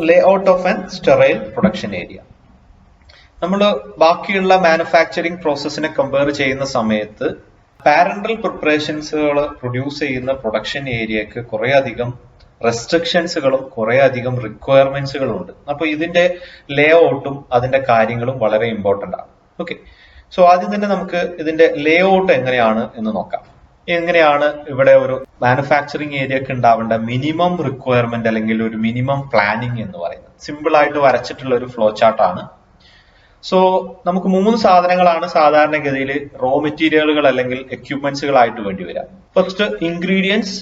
layout of an sterile production area. നമ്മൾ ബാക്കിയുള്ള manufacturing പ്രോസസ്സിനെ compare ചെയ്യുന്ന സമയത്ത് പാരന്റൽ പ്രിപ്പറേഷൻസുകൾ പ്രൊഡ്യൂസ് ചെയ്യുന്ന പ്രൊഡക്ഷൻ ഏരിയക്ക് കുറെ അധികം റെസ്ട്രിക്ഷൻസുകളും കുറെ അധികം റിക്വയർമെന്റ്സുകളും ഉണ്ട്. അപ്പൊ ഇതിന്റെ ലേ ഔട്ടും അതിന്റെ കാര്യങ്ങളും വളരെ ഇമ്പോർട്ടന്റ് ആണ്. ഓക്കെ, സോ ആദ്യം തന്നെ നമുക്ക് ഇതിന്റെ ലേ ഔട്ട് എങ്ങനെയാണ് എന്ന് നോക്കാം. എങ്ങനെയാണ് ഇവിടെ ഒരു മാനുഫാക്ചറിങ് ഏരിയക്ക് ഉണ്ടാവേണ്ട മിനിമം റിക്വയർമെന്റ് അല്ലെങ്കിൽ ഒരു മിനിമം പ്ലാനിങ് എന്ന് പറയുന്നത് സിമ്പിൾ ആയിട്ട് വരച്ചിട്ടുള്ള ഒരു ഫ്ലോ ചാർട്ട് ആണ്. സോ നമുക്ക് 3 സാധനങ്ങളാണ് സാധാരണഗതിയിൽ റോ മെറ്റീരിയലുകൾ അല്ലെങ്കിൽ എക്യുപ്മെന്റ്സുകളായിട്ട് വേണ്ടി വരിക. First ingredients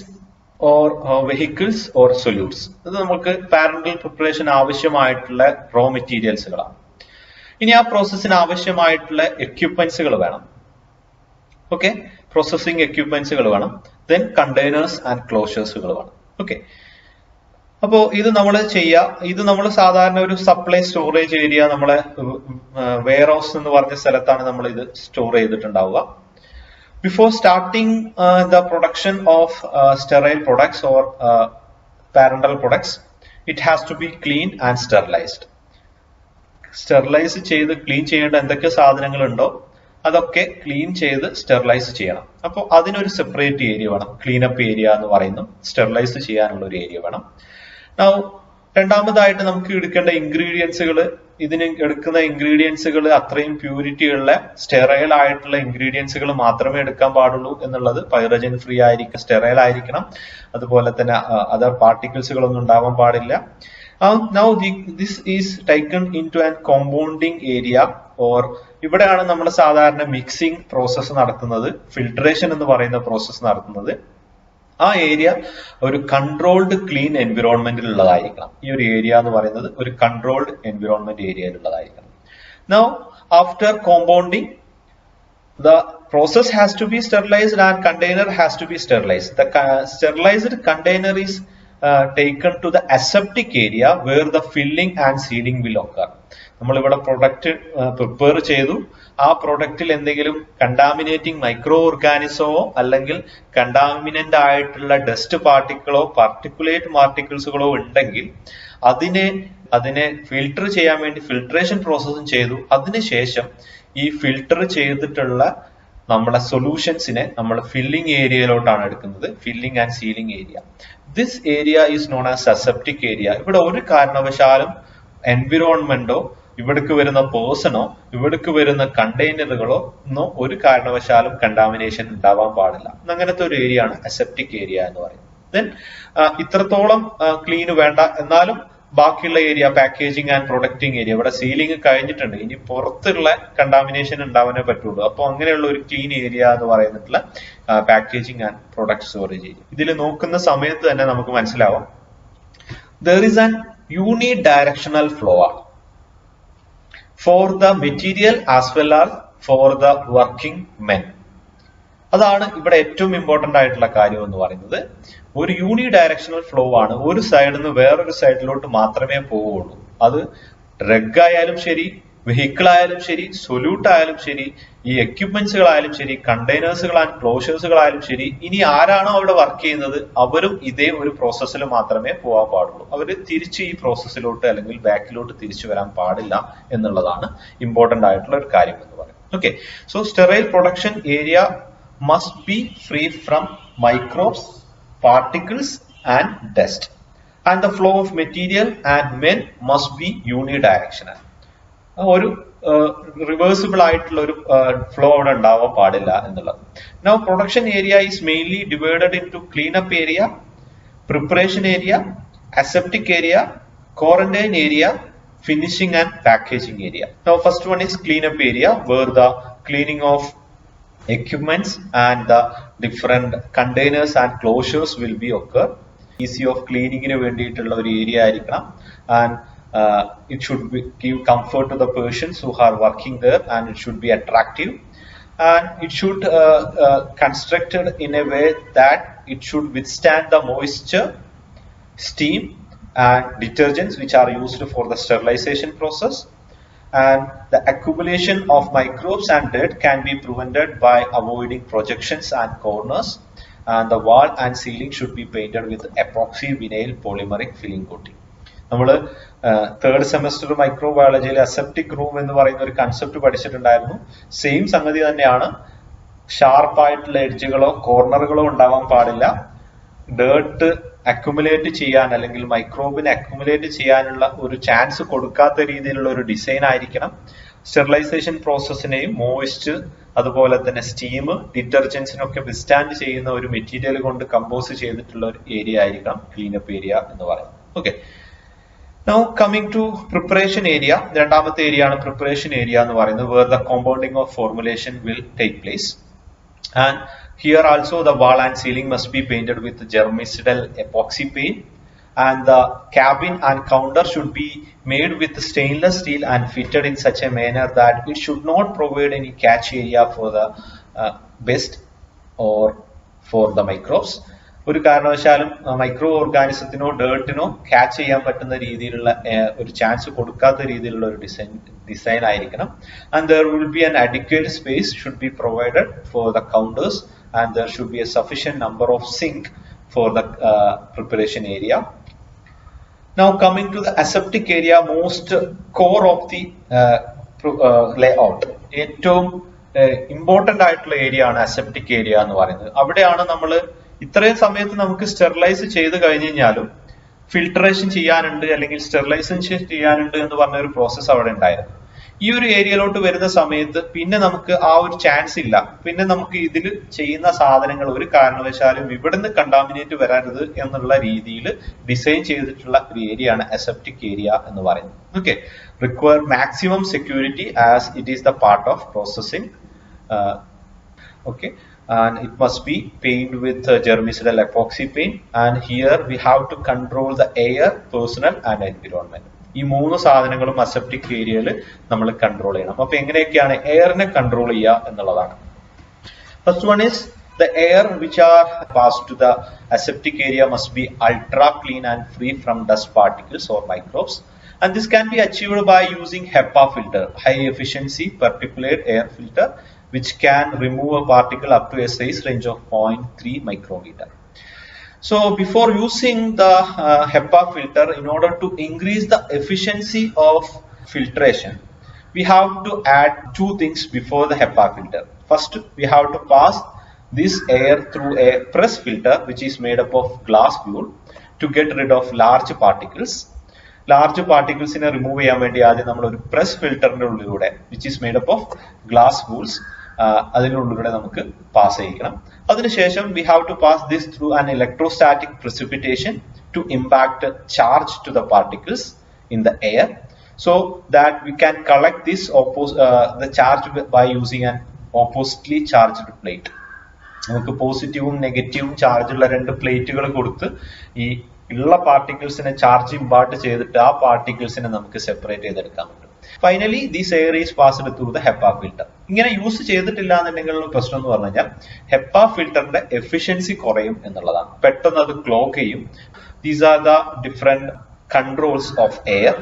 or vehicles or solutes. ഇത് നമുക്ക് പാരന്റൽ പ്രിപ്പറേഷൻ ആവശ്യമായിട്ടുള്ള റോ മെറ്റീരിയൽസുകളാണ്. ഇനി ആ പ്രോസസ്സിന് ആവശ്യമായിട്ടുള്ള എക്യുപ്മെന്റ്സുകൾ വേണം. ഓക്കെ, പ്രോസസ്സിംഗ് എക്യുപ്മെന്റ്സുകൾ വേണം. ദെൻ കണ്ടെയ്നേഴ്സ് ആൻഡ് ക്ലോഷേഴ്സുകൾ വേണം. ഓക്കെ, അപ്പോ ഇത് നമ്മൾ സാധാരണ ഒരു സപ്ലൈ സ്റ്റോറേജ് ഏരിയ, നമ്മളെ വെയർ ഹൗസ് എന്ന് പറഞ്ഞ സ്ഥലത്താണ് നമ്മൾ ഇത് സ്റ്റോർ ചെയ്തിട്ടുണ്ടാവുക. Before starting the production of sterile products or parental products, it has to be clean and sterilized. Sterilize ചെയ്ത് ക്ലീൻ ചെയ്യേണ്ട എന്തൊക്കെ സാധനങ്ങളുണ്ടോ അതൊക്കെ ക്ലീൻ ചെയ്ത് സ്റ്റെറിലൈസ് ചെയ്യണം. അപ്പോൾ അതിനൊരു സെപ്പറേറ്റ് ഏരിയ വേണം. ക്ലീനപ്പ് ഏരിയ എന്ന് പറയുന്നു. സ്റ്റെറിലൈസ് ചെയ്യാനുള്ള ഒരു ഏരിയ വേണം. രണ്ടാമതായിട്ട് നമുക്ക് എടുക്കേണ്ട ഇൻഗ്രീഡിയൻസുകൾ, ഇതിന് എടുക്കുന്ന ഇൻഗ്രീഡിയൻസുകൾ അത്രയും പ്യൂരിറ്റി ഉള്ള സ്റ്റെറൈൽ ആയിട്ടുള്ള ഇൻഗ്രീഡിയൻസുകൾ മാത്രമേ എടുക്കാൻ പാടുള്ളൂ എന്നുള്ളത്. പൈറജൻ ഫ്രീ ആയിരിക്കും, സ്റ്റെറൈൽ ആയിരിക്കണം. അതുപോലെ തന്നെ അതർ പാർട്ടിക്കിൾസുകളൊന്നും ഉണ്ടാവാൻ പാടില്ല. Now this is taken into an compounding area, or ഇവിടെയാണ് നമ്മൾ സാധാരണ മിക്സിംഗ് പ്രോസസ്സ് നടത്തുന്നത്, ഫിൽട്രേഷൻ എന്ന് പറയുന്ന പ്രോസസ്സ് നടത്തുന്നത്. ആ ഏരിയ ഒരു കൺട്രോൾഡ് ക്ലീൻ എൻവിറോൺമെന്റിൽ ഉള്ളതായിരിക്കണം. ഈ ഒരു ഏരിയ എന്ന് പറയുന്നത് ഒരു കൺട്രോൾഡ് എൻവിറോൺമെന്റ് ഏരിയയിലുള്ളതായിരിക്കണം. Now after compounding, the process has to be sterilized and container has to be sterilized. The sterilized container is taken to the aseptic area where the filling and sealing will occur. നമ്മൾ ഇവിടെ product prepare ചെയ്തു, ആ പ്രൊഡക്റ്റിൽ എന്തെങ്കിലും contaminating micro ഓർഗാനിസമോ അല്ലെങ്കിൽ contaminant ആയിട്ടുള്ള dust പാർട്ടിക്കിളോ particulate പാർട്ടിക്കിൾസുകളോ ഉണ്ടെങ്കിൽ അതിനെ filter ചെയ്യാൻ വേണ്ടി ഫിൽട്രേഷൻ പ്രോസസ്സും ചെയ്തു. അതിനുശേഷം ഈ ഫിൽട്ടർ ചെയ്തിട്ടുള്ള നമ്മുടെ സൊല്യൂഷൻസിനെ നമ്മൾ ഫില്ലിംഗ് ഏരിയയിലോട്ടാണ് എടുക്കുന്നത്, filling and sealing area. This area is non as aseptic area. ഇവിടെ ഒരു കാരണവശാലും എൻവിറോൺമെന്റോ ഇവിടേക്ക് വരുന്ന പേഴ്സണോ ഇവിടേക്ക് വരുന്ന കണ്ടെയ്നറുകളോ ഒന്നും ഒരു കാരണവശാലും കണ്ടാമിനേഷൻ ഉണ്ടാവാൻ പാടില്ല. അങ്ങനത്തെ ഒരു ഏരിയ ആണ് അസെപ്റ്റിക് ഏരിയ എന്ന് പറയുന്നത്. ദെൻ ഇത്രത്തോളം ക്ലീന് വേണ്ട. എന്നാലും ബാക്കിയുള്ള ഏരിയ പാക്കേജിങ് ആൻഡ് പ്രൊഡക്റ്റിംഗ് ഏരിയ, ഇവിടെ സീലിംഗ് കഴിഞ്ഞിട്ടുണ്ട്, ഇനി പുറത്തുള്ള കണ്ടാമിനേഷൻ ഉണ്ടാവാനേ പറ്റുള്ളൂ. അപ്പൊ അങ്ങനെയുള്ള ഒരു ക്ലീൻ ഏരിയ എന്ന് പറയുന്നിട്ടുള്ള packaging and product storage area. ഇതിൽ നോക്കുന്ന സമയത്ത് തന്നെ നമുക്ക് മനസ്സിലാവും there is an unidirectional flow for the material as well as for the working men. അതാണ് ഇവിടെ ഏറ്റവും ഇമ്പോർട്ടന്റ് ആയിട്ടുള്ള കാര്യം എന്ന് പറയുന്നത്. ഒരു യൂണി ഡയറക്ഷണൽ ഫ്ലോ ആണ്. ഒരു സൈഡിൽ നിന്ന് വേറൊരു സൈഡിലോട്ട് മാത്രമേ പോവുള്ളൂ. അത് ഡ്രഗ് ആയാലും ശരി, വെഹിക്കിൾ ആയാലും ശരി, സൊല്യൂട്ട് ആയാലും ശരി, ഈ എക്യുപ്മെന്റ്സുകളായാലും ശരി, കണ്ടെയ്നേഴ്സുകളായാലും ക്ലോഷേഴ്സുകളായാലും ശരി, ഇനി ആരാണോ അവിടെ വർക്ക് ചെയ്യുന്നത് അവരും ഇതേ ഒരു പ്രോസസ്സിൽ മാത്രമേ പോകാൻ പാടുള്ളൂ. അവര് തിരിച്ച് ഈ പ്രോസസ്സിലോട്ട് അല്ലെങ്കിൽ ബാക്കിലോട്ട് തിരിച്ചു വരാൻ പാടില്ല എന്നുള്ളതാണ് ഇമ്പോർട്ടന്റ് ആയിട്ടുള്ള ഒരു കാര്യം എന്ന് പറയുന്നത്. Okay, so sterile production area must be free from microbes, particles and dust, and the flow of material and men must be unidirectional. ഒരു റിവേഴ്സിബിൾ ആയിട്ടുള്ള ഒരു ഫ്ലോ അവിടെ ഉണ്ടാവാൻ പാടില്ല എന്നുള്ളത്. Now production area is mainly divided into cleanup area, preparation area, aseptic area, quarantine area, finishing and packaging area. Now first one is cleanup area, where the cleaning of equipments and the different containers and closures will be occur. Easy of cleaning ന് വേണ്ടിയിട്ടുള്ള ഒരു area ആയിരിക്കണം. And it should give comfort to the persons who are working there, and it should be attractive, and it should constructed in a way that it should withstand the moisture, steam and detergents which are used for the sterilization process. And the accumulation of microbes and dirt can be prevented by avoiding projections and corners, and the wall and ceiling should be painted with epoxy vinyl polymeric filling coating. നമ്മൾ third semester മൈക്രോബയോളജിയിൽ aseptic room എന്ന് പറയുന്ന ഒരു concept പഠിച്ചിട്ടുണ്ടായിരുന്നു. Same സംഗതി തന്നെയാണ്. ഷാർപ്പായിട്ടുള്ള എഡ്ജുകളോ കോർണറുകളോ ഉണ്ടാവാൻ പാടില്ല. Dirt accumulate ചെയ്യാൻ അല്ലെങ്കിൽ മൈക്രോബിനെ അക്യുമുലേറ്റ് ചെയ്യാനുള്ള ഒരു ചാൻസ് കൊടുക്കാത്ത രീതിയിലുള്ള ഒരു ഡിസൈൻ ആയിരിക്കണം. സ്റ്റെറിലൈസേഷൻ പ്രോസസ്സിനെയും മോയിസ്റ്റ് അതുപോലെ തന്നെ സ്റ്റീം ഡിറ്റർജൻസിനൊക്കെ വിസ്റ്റാൻഡ് ചെയ്യുന്ന ഒരു മെറ്റീരിയൽ കൊണ്ട് കമ്പോസ് ചെയ്തിട്ടുള്ള ഒരു ഏരിയ ആയിരിക്കണം ക്ലീനപ്പ് ഏരിയ എന്ന് പറയുന്നത്. Okay, now coming to preparation area. രണ്ടാമത്തെ ഏരിയ ആണ് പ്രിപ്പറേഷൻ ഏരിയ എന്ന് പറയുന്നത്, where the compounding of formulation will take place. And here also the wall and ceiling must be painted with germicidal epoxy paint, and the cabin and counter should be made with stainless steel and fitted in such a manner that it should not provide any catch area for the pest or for the microbes. ഒരു കാരണവശാലും micro ഓർഗാനിസത്തിനോ ഡേർട്ടിനോ catch ചെയ്യാൻ പറ്റുന്ന രീതിയിലുള്ള ഒരു chance കൊടുക്കാത്ത രീതിയിലുള്ള ഒരു design ആയിരിക്കണം. And there will be an adequate space should be provided for the counters and there should be a sufficient number of sink for the preparation area. Now coming to the aseptic area, most core of the layout, ഏറ്റവും important ആയിട്ടുള്ള area ആണ് aseptic area എന്ന് പറയുന്നത്. അവിടെയാണ് നമ്മൾ ഇത്രയും സമയത്ത് നമുക്ക് സ്റ്റെറിലൈസ് ചെയ്ത് കഴിഞ്ഞ് കഴിഞ്ഞാലും ഫിൽട്രേഷൻ ചെയ്യാനുണ്ട് അല്ലെങ്കിൽ സ്റ്റെറിലൈസേഷൻ ചെയ്യാനുണ്ട് എന്ന് പറഞ്ഞ ഒരു പ്രോസസ്സ് അവിടെ ഉണ്ടായിരുന്നു. ഈ ഒരു ഏരിയയിലോട്ട് വരുന്ന സമയത്ത് പിന്നെ നമുക്ക് ആ ഒരു ചാൻസ് ഇല്ല. പിന്നെ നമുക്ക് ഇതിൽ ചെയ്യുന്ന സാധനങ്ങൾ ഒരു കാരണവശാലും ഇവിടുന്ന് കണ്ടാമിനേറ്റ് വരരുത് എന്നുള്ള രീതിയിൽ ഡിസൈൻ ചെയ്തിട്ടുള്ള ഒരു ഏരിയ ആണ് അസെപ്റ്റിക് ഏരിയ എന്ന് പറയുന്നത്. Okay, require maximum security as it is the part of processing. Okay, and it must be painted with germicidal epoxy paint, and here we have to control the air, personnel and environment. ഈ മൂന്ന് സാധനങ്ങളും aseptic ഏരിയയിൽ നമ്മൾ control ചെയ്യണം. അപ്പൊ എങ്ങനെയൊക്കെയാണ് എയറിനെ control ചെയ്യുക എന്നുള്ളതാണ്. First one is the air which are passed to the aseptic area must be ultra clean and free from dust particles or microbes, and this can be achieved by using HEPA filter, high efficiency particulate air filter, which can remove a particle up to a size range of 0.3 micrometer. So before using the HEPA filter, in order to increase the efficiency of filtration, we have to add two things before the HEPA filter. First, we have to pass this air through a press filter which is made up of glass wool to get rid of large particles. Large പാർട്ടിക്കിൾസിനെ remove ചെയ്യാൻ വേണ്ടി ആദ്യം നമ്മൾ ഒരു press ഫിൽറ്ററിന്റെ ഉള്ളിലൂടെ which is made up of glass wools അതിനുള്ളിലൂടെ നമുക്ക് പാസ് ചെയ്യിക്കണം. അതിനുശേഷം we have to pass this through an electrostatic precipitation to impact charge to the particles in the air, so that we can collect this the charge by using an oppositely charged plate. നമുക്ക് പോസിറ്റീവും നെഗറ്റീവും charge ഉള്ള രണ്ട് പ്ലേറ്റുകൾ കൊടുത്ത് ഈ ഉള്ള പാർട്ടിക്കിൾസിനെ charge impart ചെയ്തിട്ട് ആ പാർട്ടിക്കിൾസിനെ നമുക്ക് സെപ്പറേറ്റ് ചെയ്തെടുക്കാൻ പറ്റും. Finally this air is passed through the HEPA filter. ഇങ്ങനെ യൂസ് ചെയ്തിട്ടില്ല എന്നുണ്ടെങ്കിലുള്ള പ്രശ്നം എന്ന് പറഞ്ഞു കഴിഞ്ഞാൽ HEPA ഫിൽറ്ററിന്റെ എഫിഷ്യൻസി കുറയും എന്നുള്ളതാണ്. പെട്ടെന്ന് അത് ക്ലോഗ് ചെയ്യും. These are the different controls of air.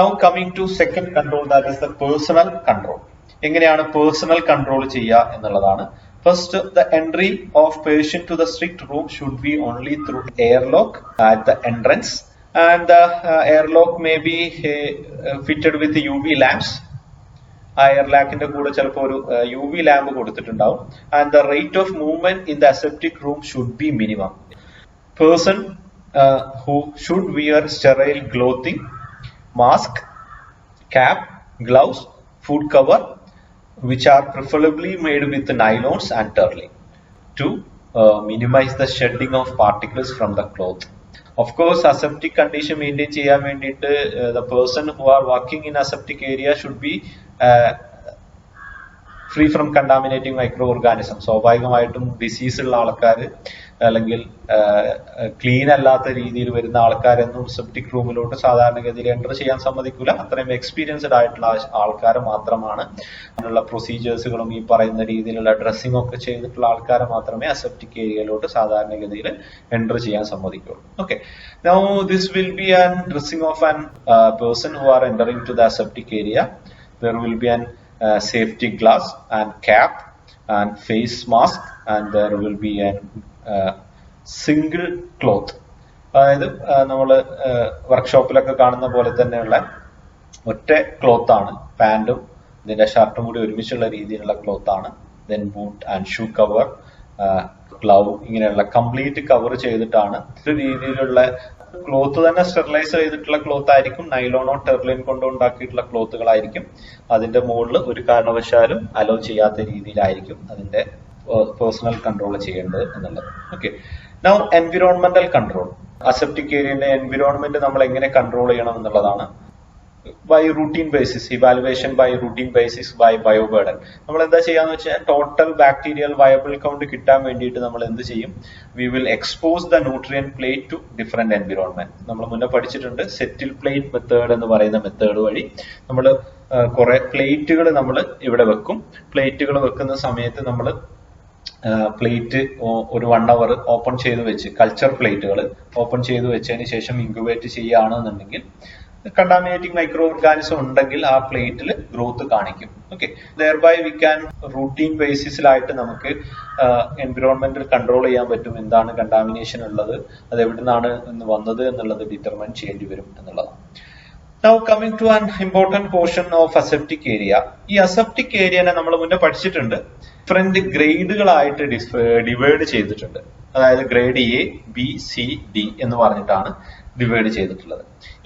Now coming to second control, that is the personnel control. എങ്ങനെയാണ് പേഴ്സണൽ കൺട്രോൾ ചെയ്യുക എന്നുള്ളതാണ്. First, the entry of patient to the strict room should be only through airlock at the entrance, and the airlock may be fitted with UV lamps. Airlockinte kude chelappo oru UV lamp kodutittundavu, and the rate of movement in the aseptic room should be minimum. Person who should wear sterile clothing, mask, cap, gloves, food cover, which are preferably made with nylons and turling to minimize the shedding of particles from the cloth. Of course, aseptic condition maintain cheyan vendite the person who are working in aseptic area should be free from contaminating micro organism. സ്വാഭാവികമായിട്ടും disease ഉള്ള ആൾക്കാർ അല്ലെങ്കിൽ clean അല്ലാത്ത രീതിയിൽ വരുന്ന ആൾക്കാരൊന്നും septic റൂമിലോട്ട് സാധാരണഗതിയിൽ എൻ്റർ ചെയ്യാൻ സമ്മതിക്കില്ല. അത്രയും എക്സ്പീരിയൻസ്ഡ് ആയിട്ടുള്ള ആൾക്കാർ മാത്രമാണ്, അതിനുള്ള പ്രൊസീജിയേഴ്സുകളും ഈ പറയുന്ന രീതിയിലുള്ള ഡ്രസ്സിംഗ് ഒക്കെ ചെയ്തിട്ടുള്ള ആൾക്കാരെ മാത്രമേ അസെപ്റ്റിക് ഏരിയയിലോട്ട് സാധാരണഗതിയിൽ എൻ്റർ ചെയ്യാൻ സമ്മതിക്കുള്ളൂ. Okay, now this will be an dressing of an person who are entering to the aseptic area. There will be an safety glass and cap and face mask, and there will be a single cloth അതായത് നമ്മൾ വർക്ക്ഷോപ്പിലൊക്കെ കാണുന്ന പോലെ തന്നെയുള്ള ഒറ്റ cloth ആണ്, പാന്റും ഇതിന്റെ ഷർട്ടും കൂടി ഒരുമിച്ചുള്ള രീതിയിലുള്ള ക്ലോത്ത് ആണ്. Then boot and shoe cover, glove, ഇങ്ങനെയുള്ള കംപ്ലീറ്റ് കവർ ചെയ്തിട്ടാണ്. ഒരു രീതിയിലുള്ള ക്ലോത്ത് തന്നെ സ്റ്റെറിലൈസ് ചെയ്തിട്ടുള്ള ക്ലോത്ത് ആയിരിക്കും, നൈലോണോ ടെർലിൻ കൊണ്ടോ ഉണ്ടാക്കിയിട്ടുള്ള ക്ലോത്തുകളായിരിക്കും. അതിന്റെ മുകളിൽ ഒരു കാരണവശാലും അലോ ചെയ്യാത്ത രീതിയിലായിരിക്കും അതിന്റെ പേഴ്സണൽ കൺട്രോൾ ചെയ്യേണ്ടത് എന്നുള്ളത്. Okay, now environmental control. Aseptic ഏരിയന്റെ എൻവിറോൺമെന്റ് നമ്മൾ എങ്ങനെ കൺട്രോൾ ചെയ്യണം എന്നുള്ളതാണ്. By routine basis, evaluation by routine basis by bioburden. നമ്മൾ എന്താ ചെയ്യാന്ന് വെച്ചാൽ ടോട്ടൽ ബാക്ടീരിയൽ വയബിൾ കൗണ്ട് കിട്ടാൻ വേണ്ടിയിട്ട് നമ്മൾ എന്ത് ചെയ്യും? We will expose the nutrient plate to different environment. നമ്മൾ മുന്നേ പഠിച്ചിട്ടുണ്ട് സെറ്റിൽ പ്ലേറ്റ് മെത്തേഡ് എന്ന് പറയുന്ന മെത്തേഡ് വഴി നമ്മൾ കുറെ പ്ലേറ്റുകൾ നമ്മൾ ഇവിടെ വെക്കും. പ്ലേറ്റുകൾ വെക്കുന്ന സമയത്ത് നമ്മൾ പ്ലേറ്റ് ഒരു 1 hour ഓപ്പൺ ചെയ്ത് വെച്ച്, കൾച്ചർ പ്ലേറ്റുകൾ ഓപ്പൺ ചെയ്ത് വെച്ചതിന് ശേഷം ഇൻക്യുബേറ്റ് ചെയ്യുകയാണെന്നുണ്ടെങ്കിൽ കണ്ടാമിനേറ്റിംഗ് മൈക്രോ ഓർഗാനിസം ഉണ്ടെങ്കിൽ ആ പ്ലേറ്റിൽ ഗ്രോത്ത് കാണിക്കും. ഓക്കെ, ദെയർബൈ വി ക്യാൻ റൂട്ടീൻ ബേസിസിലായിട്ട് നമുക്ക് എൻവിറോൺമെന്റിൽ കൺട്രോൾ ചെയ്യാൻ പറ്റും. എന്താണ് കണ്ടാമിനേഷൻ ഉള്ളത്, അത് എവിടെ നിന്നാണ് വന്നത് എന്നുള്ളത് ഡിറ്റർമൈൻ ചെയ്യേണ്ടി വരും എന്നുള്ളതാണ്. Now coming to an important portion of aseptic area. ഈ അസെപ്റ്റിക് ഏരിയനെ നമ്മൾ മുന്നേ പഠിച്ചിട്ടുണ്ട്. ഡിഫറെന്റ് ഗ്രേഡുകളായിട്ട് ഡിവൈഡ് ചെയ്തിട്ടുണ്ട്. അതായത് grade A, B, C, D എന്ന് പറഞ്ഞിട്ടാണ് ഡിവൈഡ് ചെയ്തിട്ടുള്ളത്.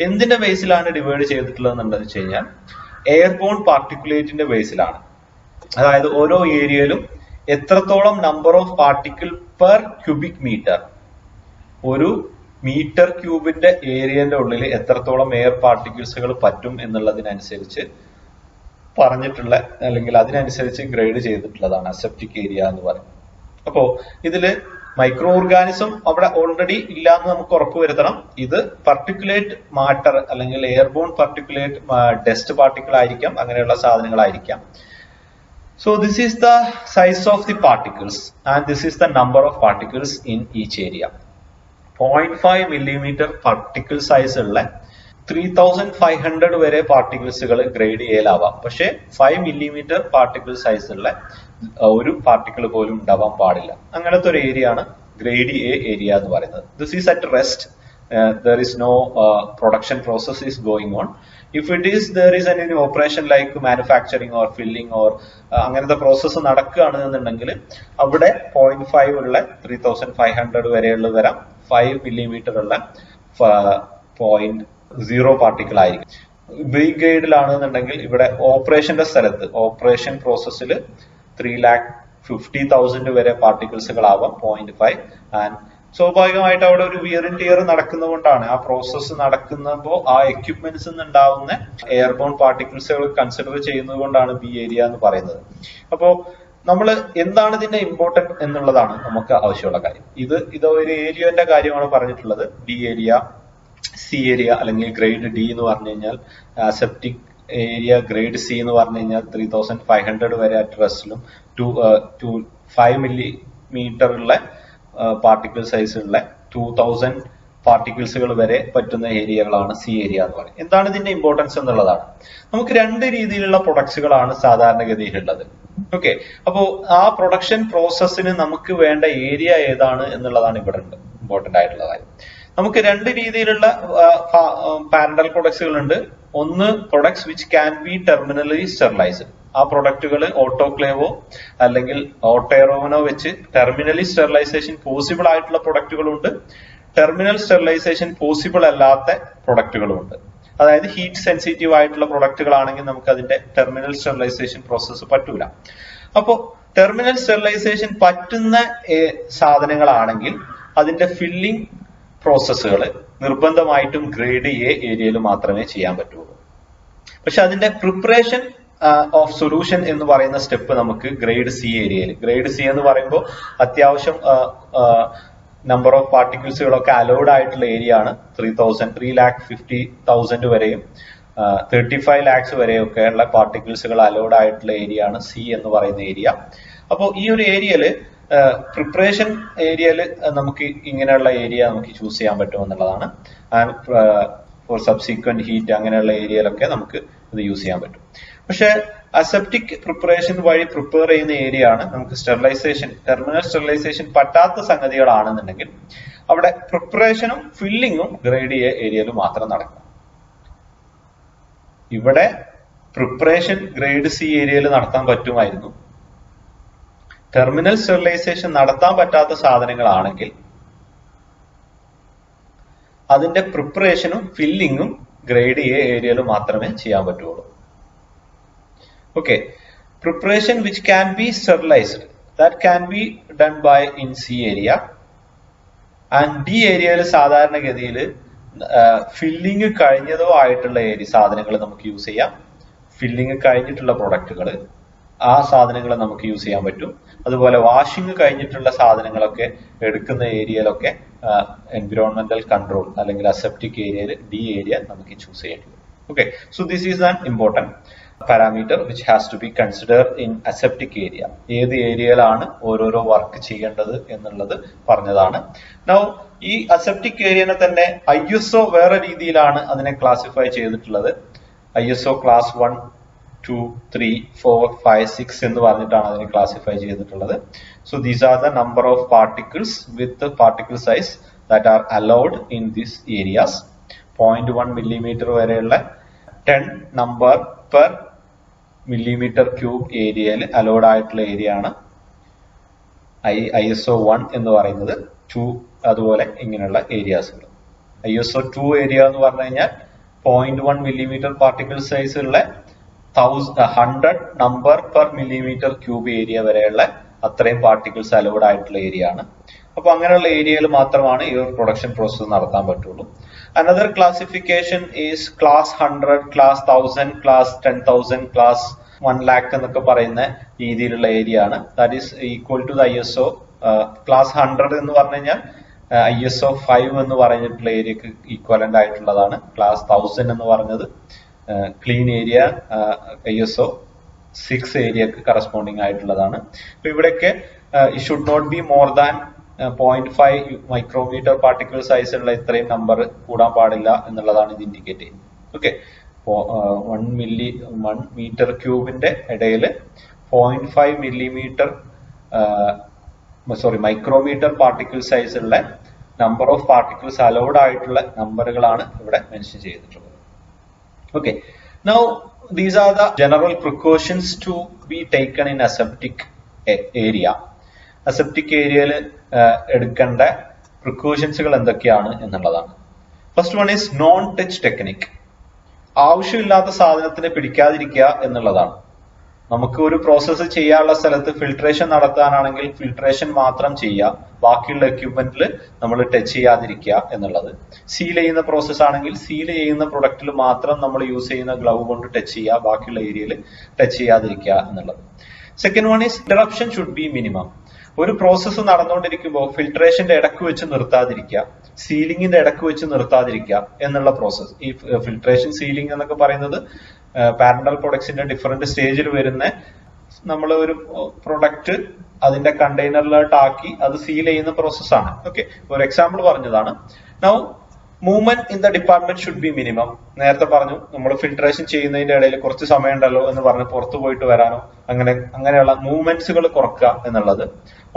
എന്തിന്റെ ബേസിലാണ് ഡിവൈഡ് ചെയ്തിട്ടുള്ളത് എന്നുള്ളത് വെച്ച് കഴിഞ്ഞാൽ എയർബോൺ പാർട്ടിക്കുലേറ്റിന്റെ ബേസിലാണ്. അതായത് ഓരോ ഏരിയയിലും എത്രത്തോളം number of particle per cubic metre, ഒരു മീറ്റർ ക്യൂബിന്റെ ഏരിയന്റെ ഉള്ളിൽ എത്രത്തോളം എയർ പാർട്ടിക്കിൾസുകൾ പറ്റും എന്നുള്ളതിനനുസരിച്ച് പറഞ്ഞിട്ടുള്ള, അല്ലെങ്കിൽ അതിനനുസരിച്ച് ഗ്രേഡ് ചെയ്തിട്ടുള്ളതാണ് അസെപ്റ്റിക് ഏരിയ എന്ന് പറയുന്നത്. അപ്പോ ഇതില് മൈക്രോ ഓർഗാനിസം അവിടെ ഓൾറെഡി ഇല്ല എന്ന് നമുക്ക് ഉറപ്പുവരുത്തണം. ഇത് പാർട്ടിക്കുലേറ്റ് മാറ്റർ അല്ലെങ്കിൽ എയർബോൺ പാർട്ടിക്കുലേറ്റ് ഡസ്റ്റ് പാർട്ടിക്കിൾ ആയിരിക്കാം, അങ്ങനെയുള്ള സാധനങ്ങളായിരിക്കാം. So this is the size of the particles and this is the number of particles in each area. 0.5 millimeter particle size ഉള്ള 3500 വരെ പാർട്ടിക്കിൾസുകൾ ഗ്രേഡ് എയിലാവാം. പക്ഷെ 5 millimeter പാർട്ടിക്കിൾ സൈസ് ഉള്ള ഒരു particle പോലും ഉണ്ടാവാൻ പാടില്ല. അങ്ങനത്തെ ഒരു ഏരിയ ആണ് ഗ്രേഡ് എ ഏരിയ എന്ന് പറയുന്നത്. This is at rest. There is no production process is going on. If it is, there is any operation like manufacturing or filling or അങ്ങനത്തെ പ്രോസസ്സ് നടക്കുകയാണെന്നുണ്ടെങ്കിൽ അവിടെ 0.5 ഉള്ള 3500 വരെയുള്ള തരം 5 millimeter ഉള്ള 0.0 പാർട്ടിക്കിൾ ആയിരിക്കും. ബി ഗ്രേഡിലാണെന്നുണ്ടെങ്കിൽ ഇവിടെ ഓപ്പറേഷന്റെ സ്ഥലത്ത് ഓപ്പറേഷൻ പ്രോസസ്സിൽ 3,50,000 വരെ പാർട്ടിക്കിൾസുകളാവാം 0.5. ആൻഡ് സ്വാഭാവികമായിട്ട് അവിടെ ഒരു വിയർ ആൻഡ് ടിയർ നടക്കുന്നതുകൊണ്ടാണ്, ആ പ്രോസസ്സ് നടക്കുമ്പോൾ ആ എക്യുപ്മെന്റ്സ് ഉണ്ടാവുന്ന എയർബോൺ പാർട്ടിക്കിൾസുകൾ കൺസിഡർ ചെയ്യുന്നത് കൊണ്ടാണ് ബി ഏരിയ എന്ന് പറയുന്നത്. അപ്പോ നമ്മൾ എന്താണ് ഇതിന്റെ ഇമ്പോർട്ടന്റ് എന്നുള്ളതാണ് നമുക്ക് ആവശ്യമുള്ള കാര്യം. ഇത് ഒരു ഏരിയന്റെ കാര്യമാണ് പറഞ്ഞിട്ടുള്ളത്. ഡി ഏരിയ, സി ഏരിയ അല്ലെങ്കിൽ ഗ്രേഡ് ഡി എന്ന് പറഞ്ഞു കഴിഞ്ഞാൽ അസെപ്റ്റിക് ഏരിയ, ഗ്രേഡ് സി എന്ന് പറഞ്ഞു കഴിഞ്ഞാൽ 3500 വരെ അറ്റ് റെസ്റ്റിലും 5 millimeter ഉള്ള പാർട്ടിക്കിൾ സൈസ് ഉള്ള 2000 പാർട്ടിക്കിൾസുകൾ വരെ പറ്റുന്ന ഏരിയകളാണ് സി ഏരിയ എന്ന് പറയുന്നത്. എന്താണ് ഇതിന്റെ ഇമ്പോർട്ടൻസ് എന്നുള്ളതാണ്. നമുക്ക് 2 രീതിയിലുള്ള പ്രൊഡക്ട്സുകളാണ് സാധാരണഗതിയിലുള്ളത്. ഓക്കെ, അപ്പോ ആ പ്രൊഡക്ഷൻ പ്രോസസ്സിന് നമുക്ക് വേണ്ട ഏരിയ ഏതാണ് എന്നുള്ളതാണ് ഇവിടെ ഇമ്പോർട്ടന്റ് ആയിട്ടുള്ള കാര്യം. നമുക്ക് 2 രീതിയിലുള്ള പാരന്റൽ പ്രൊഡക്ട്സുകൾ ഉണ്ട്. ഒന്ന് products which can B terminally sterilised. ആ പ്രൊഡക്റ്റുകൾ ഓട്ടോക്ലേവോ അല്ലെങ്കിൽ ഓട്ടോറോവനോ വെച്ച് ടെർമിനലി സ്റ്റെറിലൈസേഷൻ പോസിബിൾ ആയിട്ടുള്ള പ്രൊഡക്റ്റുകളുണ്ട്. ടെർമിനൽ സ്റ്റെറിലൈസേഷൻ പോസിബിൾ അല്ലാത്ത പ്രൊഡക്റ്റുകളുണ്ട്. അതായത് ഹീറ്റ് സെൻസിറ്റീവ് ആയിട്ടുള്ള പ്രൊഡക്റ്റുകളാണെങ്കിൽ നമുക്ക് അതിന്റെ ടെർമിനൽ സ്റ്റെറിലൈസേഷൻ പ്രോസസ്സ് പറ്റൂല. അപ്പോൾ ടെർമിനൽ സ്റ്റെറിലൈസേഷൻ പറ്റുന്ന സാധനങ്ങളാണെങ്കിൽ അതിന്റെ ഫില്ലിംഗ് പ്രോസസ്സുകൾ നിർബന്ധമായിട്ടും ഗ്രേഡ് എ ഏരിയയിൽ മാത്രമേ ചെയ്യാൻ പറ്റുള്ളൂ. പക്ഷെ അതിന്റെ പ്രിപ്പറേഷൻ ഓഫ് സൊല്യൂഷൻ എന്ന് പറയുന്ന സ്റ്റെപ്പ് നമുക്ക് ഗ്രേഡ് സി ഏരിയയിൽ, ഗ്രേഡ് സി എന്ന് പറയുമ്പോൾ അത്യാവശ്യം നമ്പർ ഓഫ് പാർട്ടിക്കിൾസുകളൊക്കെ അലൗഡ് ആയിട്ടുള്ള ഏരിയ ആണ്. 3,50,000 വരെയും 35 lakhs വരെയൊക്കെ ഉള്ള പാർട്ടിക്കിൾസുകൾ അലൗഡ് ആയിട്ടുള്ള ഏരിയ ആണ് സി എന്ന് പറയുന്ന ഏരിയ. അപ്പോൾ ഈ ഒരു ഏരിയയില് പ്രിപ്പറേഷൻ ഏരിയയിൽ നമുക്ക് ഇങ്ങനെയുള്ള ഏരിയ നമുക്ക് ചൂസ് ചെയ്യാൻ പറ്റുമെന്നുള്ളതാണ്. ആൻഡ് ഫോർ സബ്സീക്വന്റ് ഹീറ്റ് അങ്ങനെയുള്ള ഏരിയയിലൊക്കെ നമുക്ക് ഇത് യൂസ് ചെയ്യാൻ പറ്റും. പക്ഷെ അസെപ്റ്റിക് പ്രിപ്പറേഷൻ വഴി പ്രിപ്പയർ ചെയ്യുന്ന ഏരിയ ആണ് നമുക്ക് സ്റ്റെറിലൈസേഷൻ, ടെർമിനൽ സ്റ്റെറിലൈസേഷൻ പറ്റാത്ത സംഗതികളാണെന്നുണ്ടെങ്കിൽ അവിടെ പ്രിപ്പറേഷനും ഫില്ലിങ്ങും ഗ്രേഡ് എ ഏരിയയിൽ മാത്രം നടക്കും. ഇവിടെ പ്രിപ്പറേഷൻ ഗ്രേഡ് സി ഏരിയയിൽ നടത്താൻ പറ്റുമായിരുന്നു. ടെർമിനൽ സ്റ്റെറിലൈസേഷൻ നടത്താൻ പറ്റാത്ത സാധനങ്ങളാണെങ്കിൽ അതിന്റെ പ്രിപ്പറേഷനും ഫില്ലിങ്ങും ഗ്രേഡ് എ ഏരിയയിൽ മാത്രമേ ചെയ്യാൻ പറ്റുള്ളൂ. Okay, preparation which can be sterilised that can be done by in C area and D ഏരിയയിൽ സാധാരണഗതിയിൽ ഫില്ലിങ് കഴിഞ്ഞതോ ആയിട്ടുള്ള സാധനങ്ങൾ നമുക്ക് യൂസ് ചെയ്യാം. ഫില്ലിങ് കഴിഞ്ഞിട്ടുള്ള പ്രൊഡക്റ്റുകൾ ആ സാധനങ്ങൾ നമുക്ക് യൂസ് ചെയ്യാൻ പറ്റും. അതുപോലെ വാഷിംഗ് കഴിഞ്ഞിട്ടുള്ള സാധനങ്ങളൊക്കെ എടുക്കുന്ന ഏരിയയിലൊക്കെ എൻവിറോൺമെന്റൽ കൺട്രോൾ അല്ലെങ്കിൽ അസെപ്റ്റിക് ഏരിയയിൽ ഡി ഏരിയ നമുക്ക് ചൂസ് ചെയ്യേണ്ടി വരും. Okay, so this is an important parameter which has to be consider in aseptic area. ഏത് ഏരിയയിലാണ് ഓരോരോ വർക്ക് ചെയ്യേണ്ടത് എന്നുള്ളത് പറഞ്ഞതാണ്. നൗ ഈ അസെപ്റ്റിക് ഏരിയനെ തന്നെ ISO വേറെ രീതിയിലാണ് അതിനെ ക്ലാസിഫൈ ചെയ്തിട്ടുള്ളത്. ISO ക്ലാസ് 1, 2, 3, 4, 5, 6 എന്ന് പറഞ്ഞിട്ടാണ് അതിനെ ക്ലാസിഫൈ ചെയ്തിട്ടുള്ളത്. So these are the number of particles with particle size that are allowed in this areas. 0.1 millimetre വരെയുള്ള 10 നമ്പർ പെർ മില്ലിമീറ്റർ ക്യൂബ് ഏരിയയിൽ അലൗഡ് ആയിട്ടുള്ള ഏരിയ ആണ് ISO 1 എന്ന് പറയുന്നത്. 2 അതുപോലെ ഇങ്ങനെയുള്ള ഏരിയാസുകൾ. ISO 2 ഏരിയ എന്ന് പറഞ്ഞു കഴിഞ്ഞാൽ 0.1 മില്ലിമീറ്റർ പാർട്ടിക്കിൾ സൈസ് ഉള്ള 100 number per millimetre cube area വരെയുള്ള അത്രയും പാർട്ടിക്കിൾസ് അലൗഡ് ആയിട്ടുള്ള ഏരിയ ആണ്. അപ്പൊ അങ്ങനെയുള്ള ഏരിയയിൽ മാത്രമാണ് ഈ ഒരു പ്രൊഡക്ഷൻ പ്രോസസ് നടത്താൻ പറ്റുള്ളൂ. Another classification is class 100, class 1000, class 10,000, class 1 lakh എന്നൊക്കെ പറയുന്ന രീതിയിലുള്ള ഏരിയ ആണ്. That is equal to the ISO. Class 100 എന്ന് പറഞ്ഞു കഴിഞ്ഞാൽ ISO 5 എന്ന് പറഞ്ഞിട്ടുള്ള ഏരിയക്ക് ഈക്വലന്റ് ആയിട്ടുള്ളതാണ്. ക്ലാസ് 1000 എന്ന് പറഞ്ഞത് ക്ലീൻ ഏരിയ ISO 6 ഏരിയക്ക് കറസ്പോണ്ടിങ് ആയിട്ടുള്ളതാണ്. അപ്പൊ ഇവിടെയൊക്കെ it should not be more than 0.5 micrometre particle size ഉള്ള ഇത്രയും നമ്പർ കൂടാൻ പാടില്ല എന്നുള്ളതാണ് ഇത് ഇൻഡിക്കേറ്റ് ചെയ്യുന്നത്. ഓക്കെ, 1 മീറ്റർ ക്യൂബിന്റെ ഇടയിൽ 0.5 മില്ലിമീറ്റർ മൈക്രോമീറ്റർ പാർട്ടിക്കിൾ സൈസ് ഉള്ള നമ്പർ ഓഫ് പാർട്ടിക്കിൾസ് അലൗഡ് ആയിട്ടുള്ള നമ്പറുകളാണ് ഇവിടെ മെൻഷൻ ചെയ്തിട്ടുള്ളത്. Okay, now these are the general precautions to be taken in aseptic area. Aseptic area എടുക്കേണ്ട പ്രിക്കോഷൻസുകൾ എന്തൊക്കെയാണ് എന്നുള്ളതാണ്. First one is known touch technique. ആവശ്യമില്ലാത്ത സാധനത്തിനെ പിടിക്കാതിരിക്കുക എന്നുള്ളതാണ്. നമുക്ക് ഒരു പ്രോസസ്സ് ചെയ്യാനുള്ള സ്ഥലത്ത് ഫിൽട്രേഷൻ നടത്താനാണെങ്കിൽ ഫിൽട്രേഷൻ മാത്രം ചെയ്യുക, ബാക്കിയുള്ള എക്യുപ്മെന്റിൽ നമ്മൾ ടച്ച് ചെയ്യാതിരിക്കുക എന്നുള്ളത്. സീൽ ചെയ്യുന്ന പ്രോസസ് ആണെങ്കിൽ സീൽ ചെയ്യുന്ന പ്രൊഡക്റ്റിൽ മാത്രം നമ്മൾ യൂസ് ചെയ്യുന്ന ഗ്ലൗ കൊണ്ട് ടച്ച് ചെയ്യുക, ബാക്കിയുള്ള ഏരിയയിൽ ടച്ച് ചെയ്യാതിരിക്കുക എന്നുള്ളത്. Second one is interruption should be minimum. ഒരു പ്രോസസ്സ് നടന്നുകൊണ്ടിരിക്കുമ്പോൾ ഫിൽട്രേഷന്റെ ഇടക്ക് വെച്ച് നിർത്താതിരിക്കുക, സീലിംഗിന്റെ ഇടക്ക് വെച്ച് നിർത്താതിരിക്കുക എന്നുള്ള പ്രോസസ്സ്. ഈ ഫിൽട്രേഷൻ, സീലിംഗ് എന്നൊക്കെ പറയുന്നത് പാരന്റൽ പ്രൊഡക്ട്സിന്റെ ഡിഫറെന്റ് സ്റ്റേജിൽ വരുന്ന നമ്മൾ ഒരു പ്രൊഡക്റ്റ് അതിന്റെ കണ്ടെയ്നറിലോട്ട് ആക്കി അത് സീൽ ചെയ്യുന്ന പ്രോസസ്സാണ്. ഓക്കെ, ഒരു എക്സാമ്പിൾ പറഞ്ഞതാണ്. Now movement in the department should be minimum. നേരത്തെ പറഞ്ഞു നമ്മൾ ഫിൽട്രേഷൻ ചെയ്യുന്നതിന്റെ ഇടയിൽ കുറച്ച് സമയം ഉണ്ടല്ലോ എന്ന് പറഞ്ഞ് പുറത്തു പോയിട്ട് വരാനോ അങ്ങനെയുള്ള മൂവ്മെന്റ്സുകൾ കുറക്കുക എന്നുള്ളത്.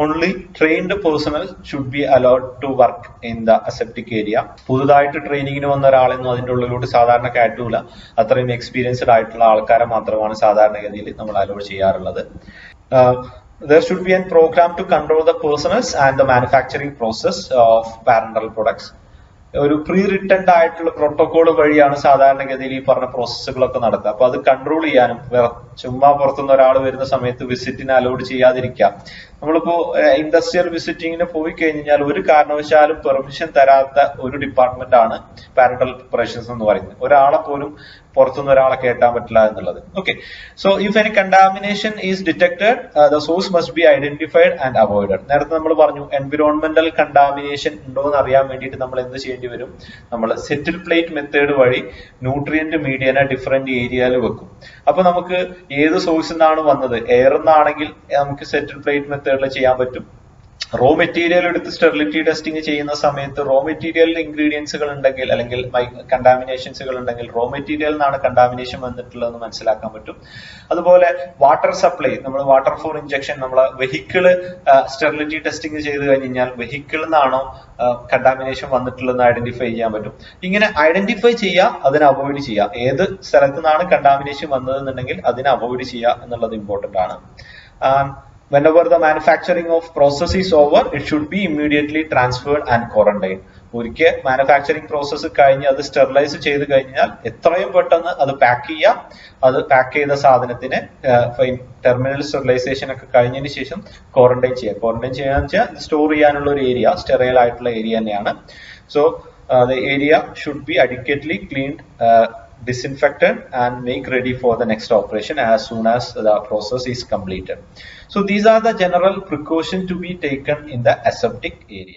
Only trained personnel should be allowed to work in the aseptic area. പുതുതായിട്ട് ട്രെയിനിങ്ങിന് വന്ന ഒരാളെന്നും അതിന്റെ ഉള്ളിലോട്ട് സാധാരണ കയറ്റൂല. അത്രയും എക്സ്പീരിയൻസ്ഡ് ആയിട്ടുള്ള ആൾക്കാരെ മാത്രമാണ് സാധാരണഗതിയിൽ നമ്മൾ അലോ ചെയ്യാറുള്ളത്. There should be a program to control the personnel and the manufacturing process of parental products. ഒരു പ്രീ റിട്ടൻഡ് ആയിട്ടുള്ള പ്രോട്ടോകോൾ വഴിയാണ് സാധാരണഗതിയിൽ ഈ പറഞ്ഞ പ്രോസസ്സുകളൊക്കെ നടത്തുക. അപ്പൊ അത് കൺട്രോൾ ചെയ്യാനും ചുമ്മാ പുറത്തുനിന്ന് ഒരാൾ വരുന്ന സമയത്ത് വിസിറ്റിന് അലൗഡ് ചെയ്യാതിരിക്കാം. നമ്മളിപ്പോ ഇൻഡസ്ട്രിയൽ വിസിറ്റിങ്ങിന് പോയി കഴിഞ്ഞാൽ ഒരു കാരണവശാലും പെർമിഷൻ തരാത്ത ഒരു ഡിപ്പാർട്ട്മെന്റ് ആണ് പാരന്റൽ പ്രിപ്പറേഷൻസ് എന്ന് പറയുന്നത്. ഒരാളെ പോലും പുറത്തുനിന്ന് ഒരാളെ കേട്ടാൻ പറ്റില്ല എന്നുള്ളത്. Okay, so if any contamination is detected the source must be identified and avoided. നേരത്തെ നമ്മൾ പറഞ്ഞു എൻവിറോൺമെന്റൽ കണ്ടാമിനേഷൻ ഉണ്ടോ എന്ന് അറിയാൻ വേണ്ടിയിട്ട് നമ്മൾ എന്ത് ചെയ്യേണ്ടി വരും? നമ്മൾ സെറ്റിൽ പ്ലേറ്റ് മെത്തേഡ് വഴി ന്യൂട്രിയന്റ് മീഡിയനെ ഡിഫറെന്റ് ഏരിയയിൽ വെക്കും. അപ്പൊ നമുക്ക് ഏത് സോഴ്സിൽ നിന്നാണ് വന്നത്, എയർ നിന്നാണെങ്കിൽ നമുക്ക് സെറ്റിൽ പ്ലേറ്റ് മെത്തേഡിൽ ചെയ്യാൻ പറ്റും. റോ മെറ്റീരിയൽ എടുത്ത് സ്റ്റെറിലിറ്റി ടെസ്റ്റിംഗ് ചെയ്യുന്ന സമയത്ത് റോ മെറ്റീരിയലിൽ ഇൻഗ്രീഡിയൻസുകൾ ഉണ്ടെങ്കിൽ അല്ലെങ്കിൽ കണ്ടാമിനേഷൻസുകൾ ഉണ്ടെങ്കിൽ റോ മെറ്റീരിയലിൽ നിന്നാണ് കണ്ടാമിനേഷൻ വന്നിട്ടുള്ളതെന്ന് മനസ്സിലാക്കാൻ പറ്റും. അതുപോലെ വാട്ടർ സപ്ലൈ, നമ്മൾ വാട്ടർ ഫോർ ഇഞ്ചക്ഷൻ, നമ്മളെ വെഹിക്കിള് സ്റ്റെറിലിറ്റി ടെസ്റ്റിംഗ് ചെയ്ത് കഴിഞ്ഞാൽ വെഹിക്കിളിൽ നിന്നാണോ കണ്ടാമിനേഷൻ വന്നിട്ടുള്ളതെന്ന് ഐഡന്റിഫൈ ചെയ്യാൻ പറ്റും. ഇങ്ങനെ ഐഡന്റിഫൈ ചെയ്യുക, അതിനെ അവോയ്ഡ് ചെയ്യുക. ഏത് സ്ഥലത്തു നിന്നാണ് കണ്ടാമിനേഷൻ വന്നതെന്നുണ്ടെങ്കിൽ അതിനെ അവോയ്ഡ് ചെയ്യുക എന്നുള്ളത് ഇമ്പോർട്ടന്റ് ആണ്. Whenever the manufacturing of process is over, it should be immediately transferred and quarantined. ഒരിക്കൽ മാനുഫാക്ചറിങ് പ്രോസസ്സ് കഴിഞ്ഞ് അത് സ്റ്റെറിലൈസ് ചെയ്ത് കഴിഞ്ഞാൽ എത്രയും പെട്ടെന്ന് അത് പാക്ക് ചെയ്യുക. അത് പാക്ക് ചെയ്ത സാധനത്തിന് ടെർമിനൽ സ്റ്റെറിലൈസേഷൻ ഒക്കെ കഴിഞ്ഞതിന് ശേഷം ക്വാറന്റൈൻ ചെയ്യുക. ക്വാറന്റൈൻ ചെയ്യാന്ന് വെച്ചാൽ സ്റ്റോർ ചെയ്യാനുള്ള ഒരു ഏരിയ, സ്റ്റെറൈൽ ആയിട്ടുള്ള ഏരിയ തന്നെയാണ്. So the area should be adequately cleaned, disinfected and make ready for the next operation as soon as the process is completed. So these are the general precautions to be taken in the aseptic area.